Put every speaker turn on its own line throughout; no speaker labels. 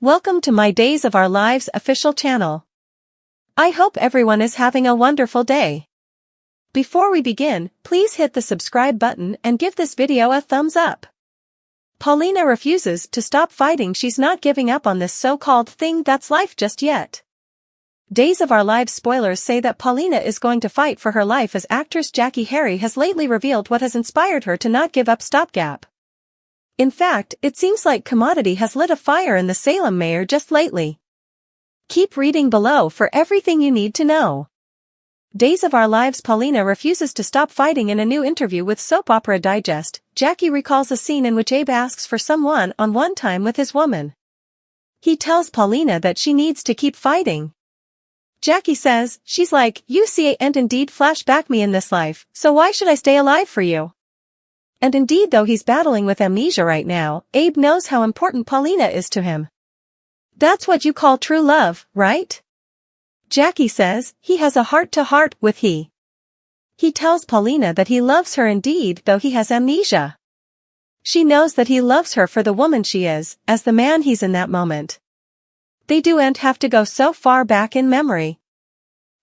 Welcome to my Days of Our Lives official channel. I hope everyone is having a wonderful day. Before we begin, please hit the subscribe button and give this video a thumbs up. Paulina refuses to stop fighting. She's not giving up on this so-called thing that's life just yet. Days of Our Lives spoilers say that Paulina is going to fight for her life as actress Jackie Harry has lately revealed what has inspired her to not give up stopgap. In fact, it seems like commodity has lit a fire in the Salem mayor just lately. Keep reading below for everything you need to know. Days of Our Lives Paulina refuses to stop fighting. In a new interview with Soap Opera Digest, Jackie recalls a scene in which Abe asks for some one-on-one time with his woman. He tells Paulina that she needs to keep fighting. Jackie says, "She's like, you see and indeed flashback me in this life, so why should I stay alive for you?" And indeed, though he's battling with amnesia right now, Abe knows how important Paulina is to him. That's what you call true love, right? Jackie says, he has a heart-to-heart with he. He tells Paulina that he loves her indeed, though he has amnesia. She knows that he loves her for the woman she is, as the man he's in that moment. They don't have to go so far back in memory.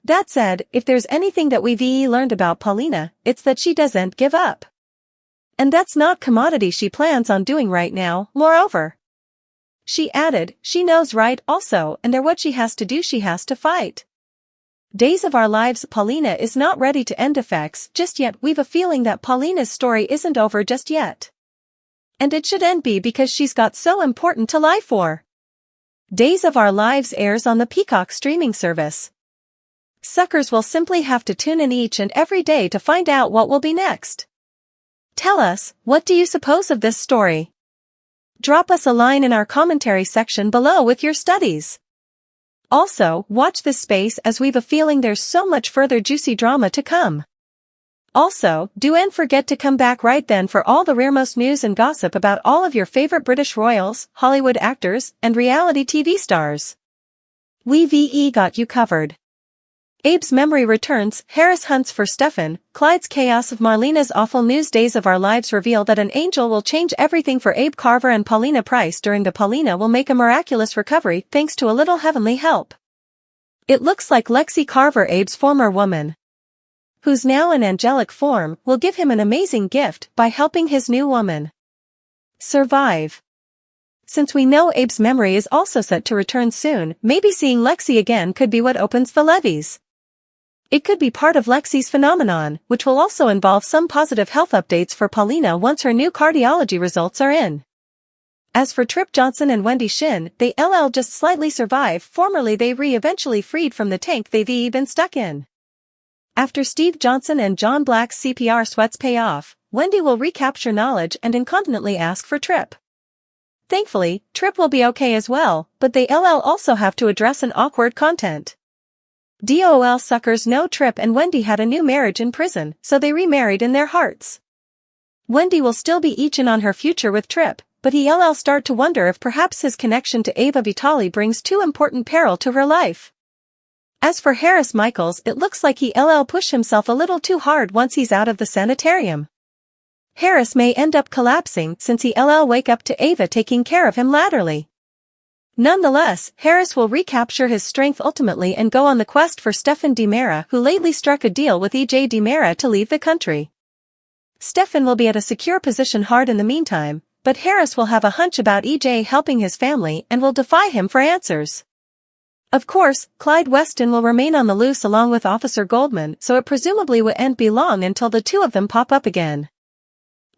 That said, if there's anything that we've learned about Paulina, it's that she doesn't give up. And that's not commodity she plans on doing right now. Moreover, she added, she knows right also, and what she has to do, she has to fight. Days of Our Lives Paulina is not ready to end effects just yet. We've a feeling that Paulina's story isn't over just yet. And it shouldn't be, because she's got so important to lie for. Days of Our Lives airs on the Peacock streaming service. Suckers will simply have to tune in each and every day to find out what will be next. Tell us, what do you suppose of this story? Drop us a line in our commentary section below with your studies. Also, watch this space, as we've a feeling there's so much further juicy drama to come. Also, don't forget to come back right then for all the rearmost news and gossip about all of your favorite British royals, Hollywood actors, and reality TV stars. We've got you covered. Abe's memory returns, Harris hunts for Stefan, Clyde's chaos of Marlena's awful news. Days of Our Lives reveal that an angel will change everything for Abe Carver and Paulina Price. During the Paulina will make a miraculous recovery thanks to a little heavenly help. It looks like Lexi Carver, Abe's former woman, who's now in angelic form, will give him an amazing gift by helping his new woman survive. Since we know Abe's memory is also set to return soon, maybe seeing Lexi again could be what opens the levees. It could be part of Lexi's phenomenon, which will also involve some positive health updates for Paulina once her new cardiology results are in. As for Trip Johnson and Wendy Shin, they just slightly survive. Formerly they eventually freed from the tank they've been stuck in. After Steve Johnson and John Black's CPR sweats pay off, Wendy will recapture knowledge and incontinently ask for Trip. Thankfully, Trip will be okay as well, but they also have to address an awkward content. DOL suckers know Trip and Wendy had a new marriage in prison, so they remarried in their hearts. Wendy will still be each on her future with Trip, but he'll start to wonder if perhaps his connection to Ava Vitali brings too important peril to her life. As for Harris Michaels, it looks like he'll push himself a little too hard once he's out of the sanitarium. Harris may end up collapsing since he'll wake up to Ava taking care of him laterally. Nonetheless, Harris will recapture his strength ultimately and go on the quest for Stefan DiMera, who lately struck a deal with EJ DiMera to leave the country. Stefan will be at a secure position hard in the meantime, but Harris will have a hunch about EJ helping his family and will defy him for answers. Of course, Clyde Weston will remain on the loose along with Officer Goldman, so it presumably won't be long until the two of them pop up again.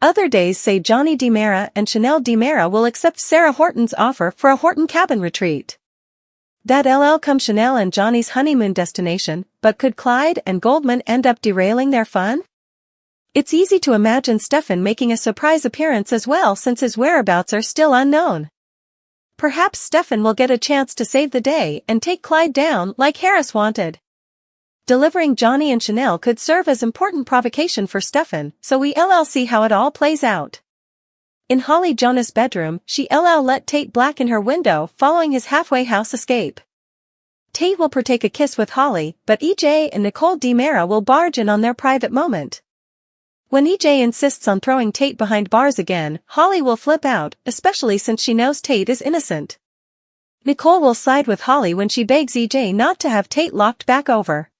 Other days say Johnny DiMera and Chanel DiMera will accept Sarah Horton's offer for a Horton cabin retreat. That'll come Chanel and Johnny's honeymoon destination, but could Clyde and Goldman end up derailing their fun? It's easy to imagine Stefan making a surprise appearance as well, since his whereabouts are still unknown. Perhaps Stefan will get a chance to save the day and take Clyde down like Harris wanted. Delivering Johnny and Chanel could serve as important provocation for Stefan, so we'll see how it all plays out. In Holly Jonas' bedroom, she'll let Tate black in her window following his halfway house escape. Tate will partake a kiss with Holly, but EJ and Nicole DiMera will barge in on their private moment. When EJ insists on throwing Tate behind bars again, Holly will flip out, especially since she knows Tate is innocent. Nicole will side with Holly when she begs EJ not to have Tate locked back over.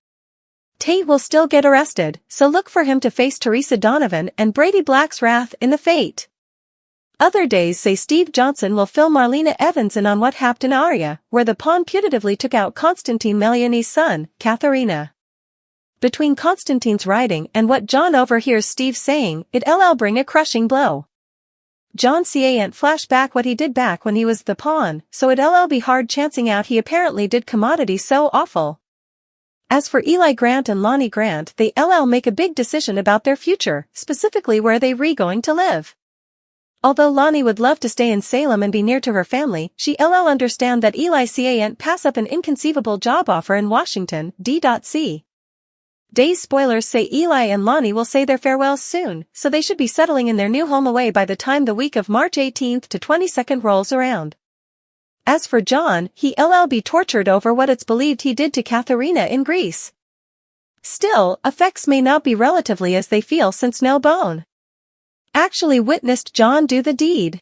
Tate will still get arrested, so look for him to face Teresa Donovan and Brady Black's wrath in the Fate. Other days say Steve Johnson will fill Marlena Evans in on what happened in Aria, where the pawn putatively took out Constantine Meliani's son, Katharina. Between Constantine's writing and what John overhears Steve saying, it'll bring a crushing blow. John can't flash back what he did back when he was the pawn, so it'll be hard chancing out he apparently did commodity so awful. As for Eli Grant and Lonnie Grant, they'll make a big decision about their future, specifically where they going to live. Although Lonnie would love to stay in Salem and be near to her family, she'll understand that Eli can't pass up an inconceivable job offer in Washington, D.C. Days spoilers say Eli and Lonnie will say their farewells soon, so they should be settling in their new home away by the time the week of March 18th to 22nd rolls around. As for John, he'll be tortured over what it's believed he did to Katharina in Greece. Still, effects may not be relatively as they feel since no bone actually witnessed John do the deed.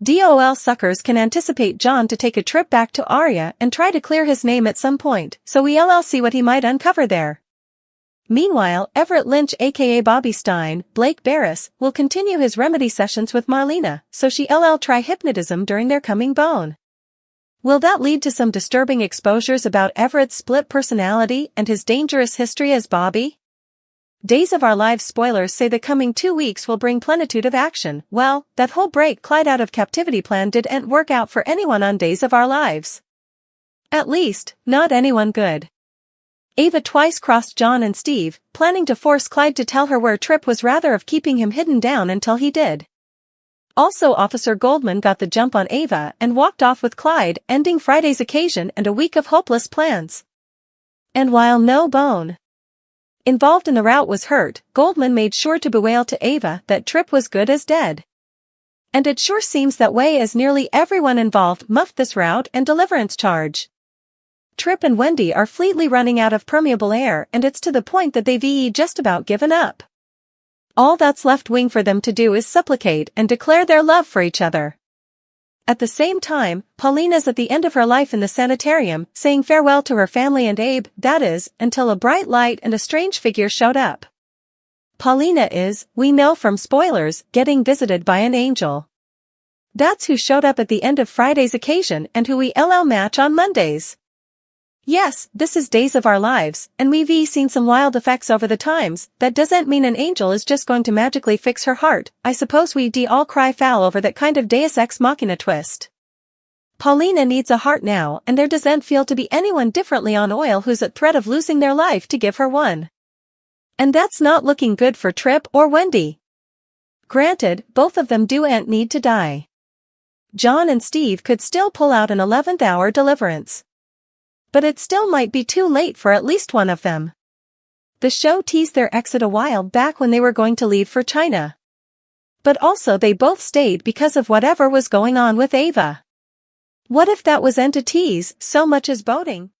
DOL suckers can anticipate John to take a trip back to Aria and try to clear his name at some point, so we'll see what he might uncover there. Meanwhile, Everett Lynch aka Bobby Stein, Blake Barris, will continue his remedy sessions with Marlena, so she'll try hypnotism during their coming bone. Will that lead to some disturbing exposures about Everett's split personality and his dangerous history as Bobby? Days of Our Lives spoilers say the coming 2 weeks will bring plenitude of action. Well, that whole break Clyde out of captivity plan didn't work out for anyone on Days of Our Lives. At least, not anyone good. Ava twice crossed John and Steve, planning to force Clyde to tell her where Trip was rather of keeping him hidden down until he did. Also Officer Goldman got the jump on Ava and walked off with Clyde, ending Friday's occasion and a week of hopeless plans. And while no bone involved in the route was hurt, Goldman made sure to bewail to Ava that Trip was good as dead. And it sure seems that way as nearly everyone involved muffed this route and deliverance charge. Trip and Wendy are fleetly running out of permeable air, and it's to the point that they've just about given up. All that's left wing for them to do is supplicate and declare their love for each other. At the same time, Paulina's at the end of her life in the sanitarium, saying farewell to her family and Abe, that is, until a bright light and a strange figure showed up. Paulina is, we know from spoilers, getting visited by an angel. That's who showed up at the end of Friday's occasion and who we'll match on Mondays. Yes, this is Days of Our Lives, and we've seen some wild effects over the times. That doesn't mean an angel is just going to magically fix her heart. I suppose we'd all cry foul over that kind of Deus Ex Machina twist. Paulina needs a heart now, and there doesn't feel to be anyone differently on oil who's at threat of losing their life to give her one. And that's not looking good for Trip or Wendy. Granted, both of them do need to die. John and Steve could still pull out an 11th hour deliverance. But it still might be too late for at least one of them. The show teased their exit a while back when they were going to leave for China. But also they both stayed because of whatever was going on with Ava. What if that was to tease so much as boating?